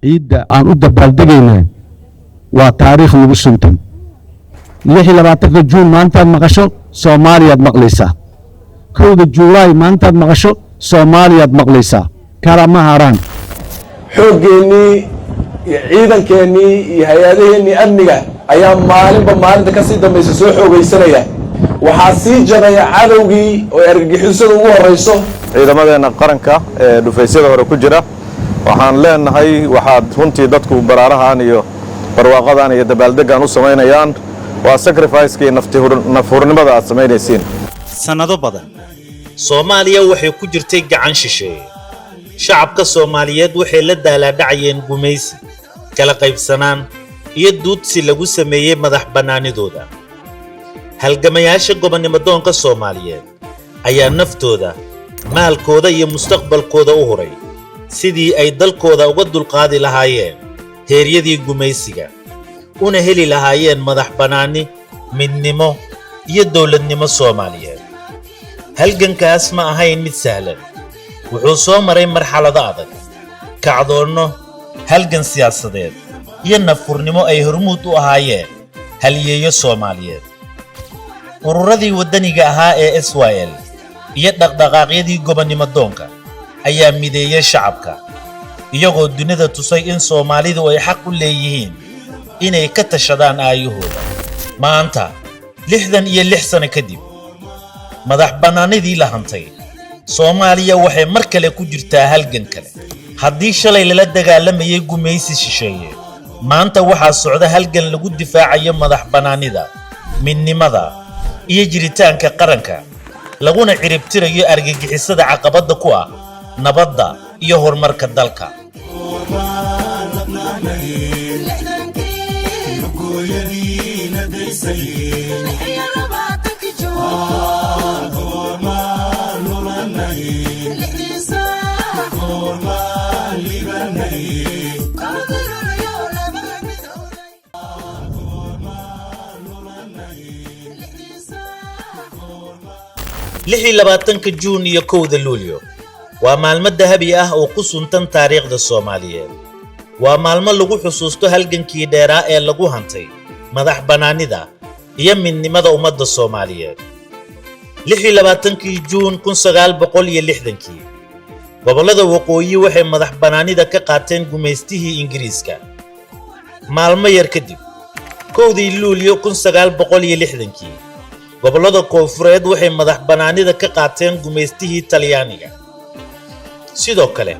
ciidda aan u dabaaldegayna waa taariikh lagu suntan 26 juun maantaad maqasho Soomaaliyaad maqlaysaa 1 Juulaay maantaad maqasho Soomaaliyaad maqlaysaa karama haraan xooggeennii iyo ciidankeennii iyo hay-adaheennii amniga ayaa maalinba maalinta ka sii dambaysa soo xoogaysanaya waxaa sii jaraya cadowgii oo argagixisada ugu horeyso ciidamadeena qaranka ee dhufaysyada hore ku jira waxaan leenahay waxaad runtii dadku baraarahan iyo barwaaqadan iyo dabaaldegan u sameynayaan waa sacrifice-kii nafhurnimada aad sameynaysiin sanado badan Soomaaliya waxay ku jirtay gacan shisheeye shacabka Soomaaliyeed waxay la daalaadhacayeen gumaysi kala qaybsanaan iyo duudsi lagu sameeyay madax banaanidooda halgamayaasha gobonnimadoonka Soomaaliyeed ayaa naftooda maalkooda iyo mustaqbalkooda u huray sidii ay dalkooda uga dulqaadi lahaayeen heeryadii gumaysiga una heli lahaayeen madax banaani midnimo iyo dawladnimo Soomaaliyeed halgankaas ma ahayn mid sahlan wuxuu soo maray marxalado adag kacdoonno halgan siyaasadeed iyo nafurnimo ay hormuud u ahaayeen halyeeyo Soomaaliyeed ururadii wadaniga ahaa ee SYL iyo dhaqdhaqaaqyadii gobonnimadoonka ayaa mideeyay shacabka iyagoo dunida tusay in Soomaalidu ay xaq u leeyihiin inay ka tashadaan aayahooda maanta 66 sano kadib madax banaanidii la hantay Soomaaliya waxay mar kale ku jirtaa halgan kale haddii shalay lala dagaalamayay gumaysi shisheeye maanta waxaa socda halgan lagu difaacayo madax banaanida midnimada iyo jiritaanka qaranka laguna ciribtirayo argagixisada caqabada ku ah nabadda iyo horumarka dalka lixii 20 Juun iyo 1 Luulyo waa maalmo dahabi ah oo ku suntan taariikhda Soomaaliyeed waa maalmo lagu xusuusto halgankii dheeraa ee lagu hantay madax banaanida iyo midnimada ummadda Soomaaliyeed 26 Juun 1960 gobollada waqooyi waxay madax banaanida ka qaateen gumaystihii Ingiriiska maalmo yar kadib 1 Luulyo 1960 gobollada koonfureed waxay madax banaanida ka qaateen gumaystihii Talyaaniga sidoo kale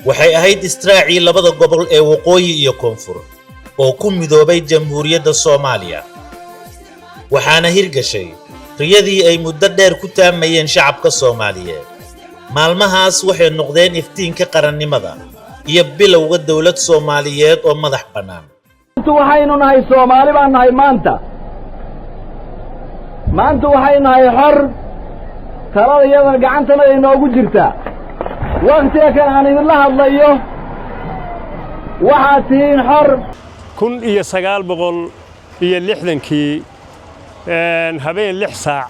waxay ahayd israacii labada gobol ee waqooyi iyo koonfur oo ku midoobay jamhuuriyadda Soomaaliya waxaana hirgashay riyadii ay muddo dheer ku taamayeen shacabka Soomaaliyeed maalmahaas waxay noqdeen iftiinka qarannimada iyo bilowga dawlad Soomaaliyeed oo madax bannaan waxaynu nahay Soomaali baan nahay maanta waxay nahay xor talada iyada gacantana ay noogu jirtaa waqtiga kan aan idin la hadlayo waxaad tihiin xor 1960 habeen 6 saac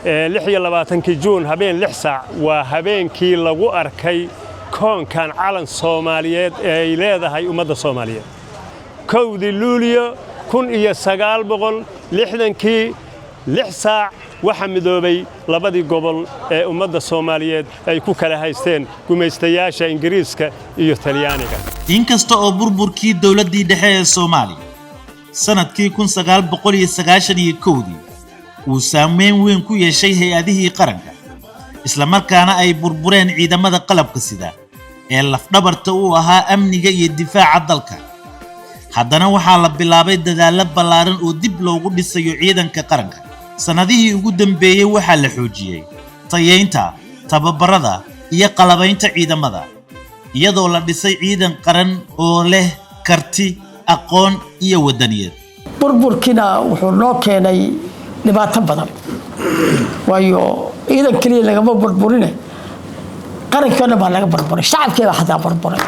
26 Juun habeen 6 saac waa habeenkii lagu arkay koonkan calan Soomaaliyeed ee ay leedahay ummadda Soomaaliyeed 1 Luulyo 1960 6 saac waxa midoobay labadii gobol ee ummadda Soomaaliyeed ay ku kala haysteen gumaystayaasha Ingiriiska iyo Talyaaniga inkasta oo burburkii dawladdii dhexe ee Soomaaliya sanadkii 1991 uu saameyn weyn ku yeeshay hay'adihii qaranka isla markaana ay burbureen ciidamada qalabka sida ee lafdhabarta u ahaa amniga iyo difaaca dalka haddana waxaa la bilaabay dadaalo ballaaran oo dib loogu dhisayo ciidanka qaranka sanadihii ugu dambeeyay waxaa la xoojiyay tayeynta tababarada iyo qalabaynta ciidamada iyadoo la dhisay ciidan qaran oo leh karti aqoon iyo wadaniyad burburkina wuxuu noo keenay dhibaato badan waayo ciidan kaliya lagama burburine qarankeena baa laga barbaray shacabkeena xataa barbaray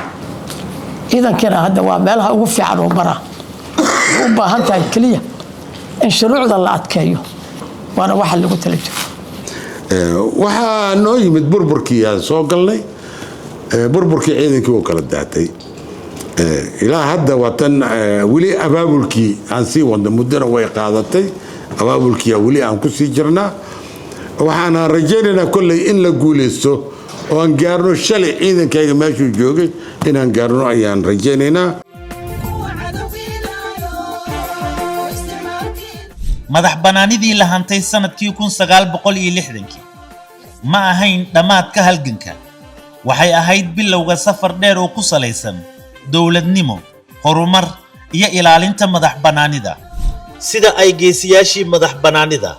ciidankeena hadda waa meelaha ugu fiican oo mara u baahan tahay kaliya in shuruucda la adkeeyo waana waxa lagu tala jiro waxaa noo yimid burburkii aan soo galnay burburkii ciidankii uu kala daatay ilaa hadda watan weli abaabulkii aan sii wadno muddana way qaadatay abaabulkii weli aan ku sii jirnaa waxaana rajaynaynaa kolley in la guulaysto oo aan gaarno shalay ciidankayga meeshuu joogay inaan gaarno ayaan rajaynaynaa madax bannaanidii la hantay sanadkii 1960 ma ahayn dhammaadka halganka waxay ahayd bilowga safar dheer oo ku salaysan dowladnimo horumar iyo ilaalinta madax bannaanida sida ay geesiyaashii madax bannaanida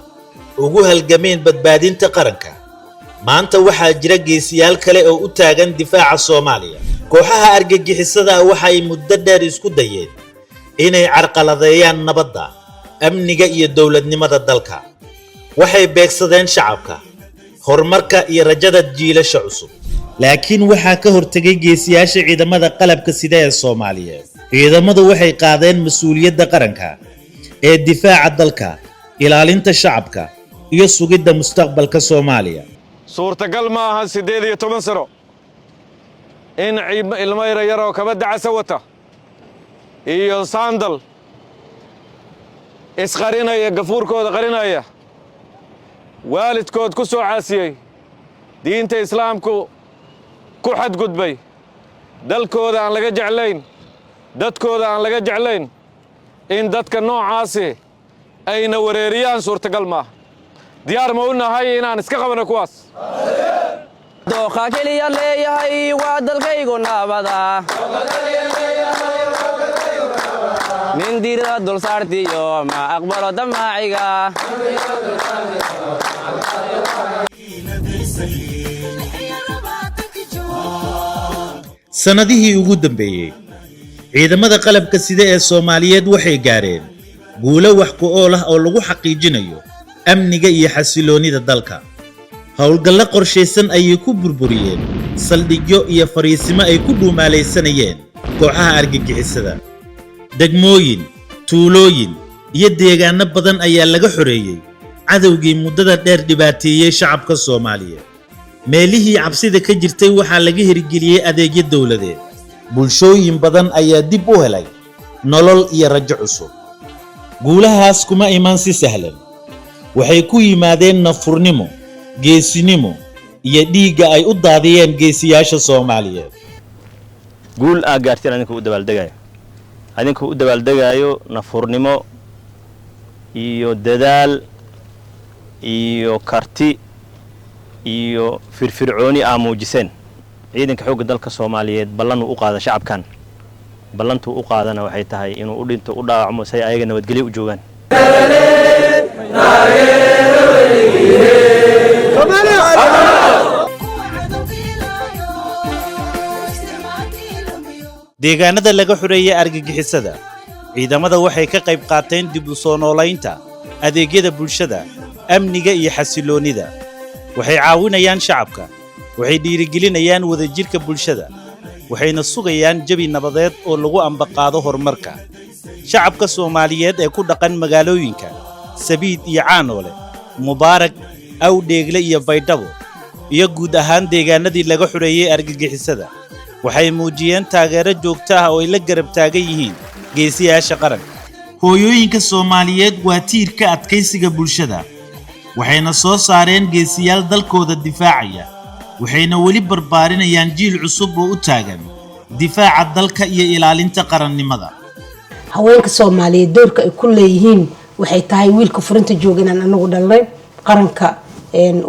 ugu halgameen badbaadinta qaranka maanta waxaa jira geesiyaal kale oo u taagan difaaca Soomaaliya kooxaha argagixisada waxay muddo dheer isku dayeen inay carqaladeeyaan nabadda amniga iyo dawladnimada dalka waxay beegsadeen shacabka horumarka iyo rajada jiilasha cusub laakiin waxaa ka hortagay geesiyaasha ciidamada qalabka sida ee Soomaaliyeed ciidamadu waxay qaadeen mas'uuliyadda qaranka ee difaaca dalka ilaalinta shacabka iyo sugidda mustaqbalka Soomaaliya suurtagal ma aha 18 sano in ilmo yar oo kaba dacasa wata iyo sandal isqarinaya gafuurkooda qarinaya waalidkood ku soo caasiyay diinta islaamku ku xadgudbay dalkooda aan laga jeclayn dadkooda aan laga jeclayn in dadka noocaasi ayna wareeriyaan suurtagal ma diyaar ma u nahay inaan iska qabano kuwaas dooqa kaliya leeyahay waa dalkaygu nabada min diirada dul saartiyo ma aqbalo damaaciga sanadihii ugu dambeeyay ciidamada qalabka sida ee Soomaaliyeed waxay gaareen guulo wax ku ool ah oo lagu xaqiijinayo amniga iyo xasiloonida dalka hawlgallo qorsheysan ayay ku burburiyeen saldhigyo iyo fariisimo ay ku dhuumaalaysanayeen kooxaha argagixisada degmooyin tuulooyin iyo deegaano badan ayaa laga xoreeyay cadawgii muddada dheer dhibaateeyay shacabka Soomaaliyeed meelihii cabsida ka jirtay waxaa laga hirgeliyay adeegyo dawladeed bulshooyin badan ayaa dib u helay nolol iyo rajo cusub guulahaas kuma iman si sahlan waxay ku yimaadeen nafurnimo geesinimo iyo dhiigga ay u daadiyeen geesiyaasha Soomaaliyeed guul aa gaarteen adinku u dabaaldegaayo nafurnimo iyo dadaal iyo karti iyo firfircooni aa muujiseen ciidanka xoogga dalka Soomaaliyeed ballan u qaada shacabkan ballantu u qaadana waxay tahay inuu u dhinto u dhaawacmo say ayaga nabadgelyo u joogaan deegaanada laga xoreeyay argagixisada ciidamada waxay ka qayb qaateen dib u soo noolaynta adeegyada bulshada amniga iyo xasiloonida waxay caawinayaan shacabka waxay dhiirigelinayaan wadajirka bulshada waxayna sugayaan jabi nabadeed oo lagu ambaqaado horumarka shacabka Soomaaliyeed ee ku dhaqan magaalooyinka Sabiid iyo Caanoole Mubaarak Awdheegle iyo Baydhabo iyo guud ahaan deegaanadii laga xoreeyay argagixisada waxay muujiyeen taageero joogto ah oo ay la garab taagan yihiin geesiyaasha qaranka hooyooyinka Soomaaliyeed waa tiirka adkaysiga bulshada waxayna soo saareen geesiyaal dalkooda difaacaya waxayna wali barbaarinayaan jiil cusub oo u taagan difaaca dalka iyo ilaalinta qarannimada haweenka Soomaaliyeed doorka ay ku leeyihiin waxay tahay wiilka furinta joogan anagu dhalnay qaranka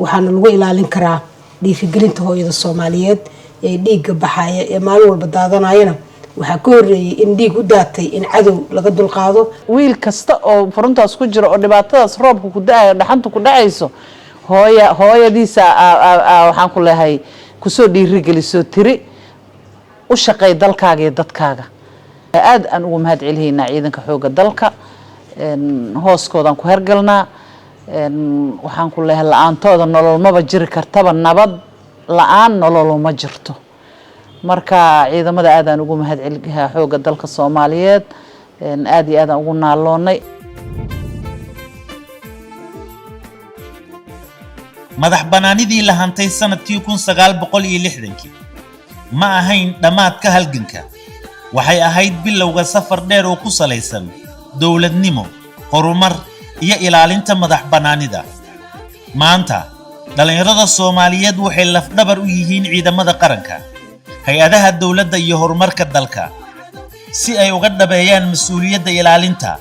waxaana lagu ilaalin karaa dhiirigelinta hooyada Soomaaliyeed ee dhiigga baxaya ee maalin walba daadanayna waxa ka horeeyay in dhiig u daatay in cadow laga dulqaado wiil kasta oo furuntaas ku jiro oo dhibaatadaas roobku ku da'ay dhaxantu ku dhacayso hooyadiisa waxaan ku leeyahay ku soo dhiirigeliso tiri u shaqay dalkaaga iyo dadkaaga aad aan ugu mahad celihiina ciidanka xoogga dalka hooskoodan ku hergalnaa waxaan ku leeyahay la'aantooda nolol maba jiri kartaba nabad la-aan nololo ma jirto marka ciidamada aadaan ugu mahadcelinayaa xoogga dalka Soomaaliyeed aad iyo aad ugu naaloonay madax banaanidii la hantay sanadkii 1960 ma ahayn dhamaadka halganka waxay ahayd bilowga safar dheer oo ku salaysan dawladnimo horumar iyo ilaalinta madax banaanida maanta dhalinyarada Soomaaliyeed waxay lafdhabar u yihiin ciidamada qaranka hay'adaha dawladda iyo horumarka dalka si ay uga dhabeeyaan mas'uuliyadda ilaalinta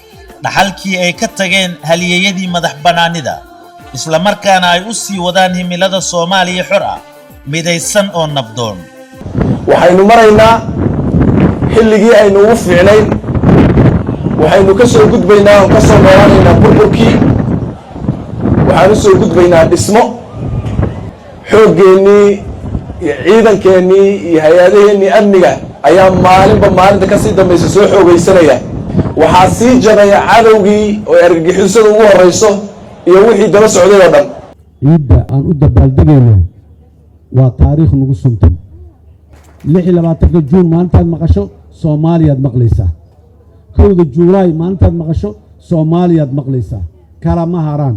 dhaxalkii ay ka tageen halyeeyadii madax banaanida isla markaana ay u sii wadaan himilada Soomaaliya xor ah midaysan oo nabdoon waxaynu maraynaa xilligii aynu ugu fiicnayn waxaynu ka soo gudbaynaa oo ka soo noolaanaynaa burburkii waxaanu soo gudbaynaa dhismo xooggeenii iyo ciidankeenii iyo hay-adaheennii amniga ayaa maalinba maalinta ka sii dambaysa soo xoogaysanaya waxaa sii jabaya cadowgii oo argagixisada ugu horrayso iyo wixii daba socday oo dhan ciidda aan u dabaaldegayna waa taariikh nagu suntan 26 juun maalintaad maqasho Soomaaliyaad maqlaysaa 1 Juulaay maalintaad maqasho Soomaaliyaad maqlaysaa kala ma haraan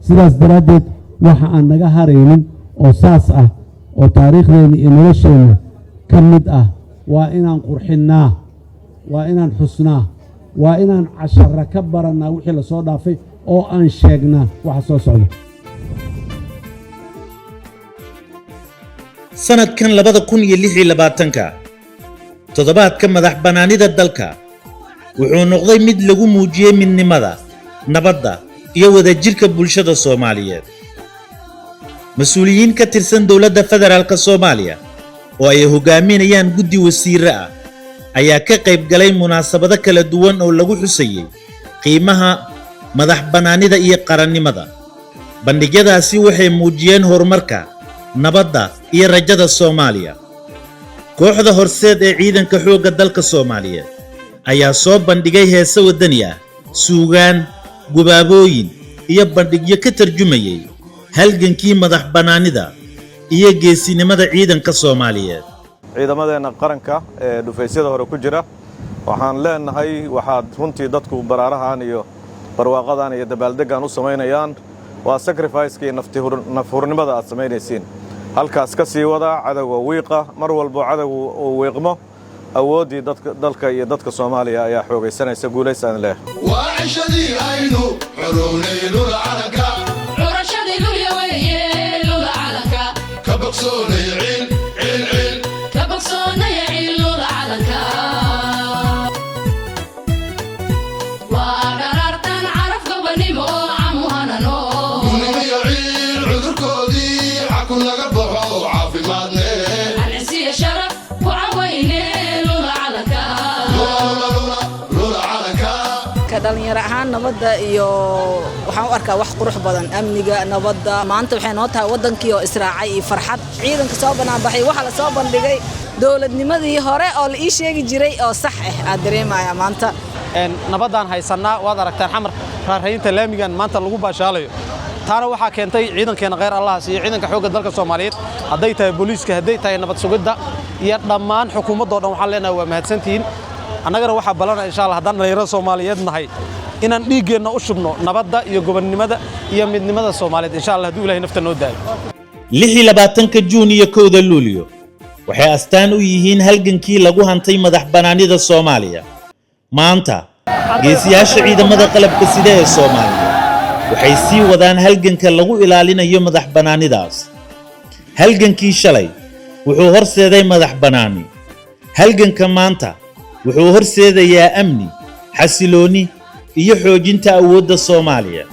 sidaas daraaddeed waxa aan naga haraynin oo saas ah oo taariikhdeena iyo nolosheena ka mid ah waa inaan qurxinnaa waa inaan xusnaa waa inaan cashara ka barannaa wixii la soo dhaafay oo aan sheegnaa waxa soo socda sanadkan 2026 toddobaadka madax banaanida dalka wuxuu noqday mid lagu muujiyay midnimada nabadda iyo wadajirka bulshada Soomaaliyeed mas'uuliyiin ka tirsan dawladda federaalka Soomaaliya oo ay hogaaminayaan guddi wasiir ah ayaa ka qayb galay munaasabado kala duwan oo lagu xusayay qiimaha madax banaanida iyo qarannimada bandhigyadaasi waxay muujiyeen horumarka nabadda iyo rajada Soomaaliya kooxda horseed ee ciidanka xoogga dalka Soomaaliyeed ayaa soo bandhigay heeso wadani ah suugaan gubaabooyin iyo bandhigyo ka tarjumayay halgankii madax banaanida iyo geesinimada ciidanka Soomaaliyeed ciidamadeena qaranka ee dhufaysyada hore ku jira waxaan leenahay waxaad runtii dadku baraarahan iyo barwaaqadan iyo dabaaldegan u sameynayaan waa sacrifice-kii nafhurnimada aad sameynaysiin halkaas ka sii wada cadawga wiiqa mar walba cadawgu uu wiiqmo awoodii dalka iyo dadka Soomaaliya ayaa xoogaysanaysa guulaysan leh وعشدي عينو حروني لول علكا عرشدي لول يوي لول علكا كبكسوني عين عين عين كبكسوني عين لول علكا وقررتن عرف قبني مو عموهنا نو ونمي عين عذر كودي عكو لقبحو عافي مادني العسي شرف وعويني لول علكا لول علكا dhalinyaro ahaan nabadda iyo waxaan u arkaa wax qurux badan amniga nabadda maanta waxay noo tahay wadankii oo israacay iyo farxad ciidanka soo banaabaxay waxa la soo bandhigay dawladnimadii hore oo la ii sheegi jiray oo sax ah aad dareemaya maanta nabadaan haysanaa waad aragtaan xamar raaraynta laamigan maanta lagu baashaalayo taana waxaa keentay ciidankeena khayr Allah iyo ciidanka xoogga dalka Soomaaliyeed haday tahay booliiska haday tahay nabad sugidda iyo dhammaan xukuumadda oo dhan waxaan leenahay waa mahadsantihiin annagana waxa balana insha Allah haddaan dhalinyarada Soomaaliyeed nahay inaan dhiigeena u shubno nabadda iyo gobonnimada iyo midnimada Soomaaliyeed insha Allah haddii Ilaahay nafta noo daayo 26 Juun iyo 1 Luulyo waxay astaan u yihiin halgankii lagu hantay madax banaanida Soomaaliya maanta geesiyaasha ciidamada qalabka sida ee Soomaaliya waxay sii wadaan halganka lagu ilaalinayo madax banaanidaas halgankii shalay wuxuu horseeday madax banaani halganka maanta wuxuu horseedayaa amni xasilooni iyo xoojinta awoodda Soomaaliya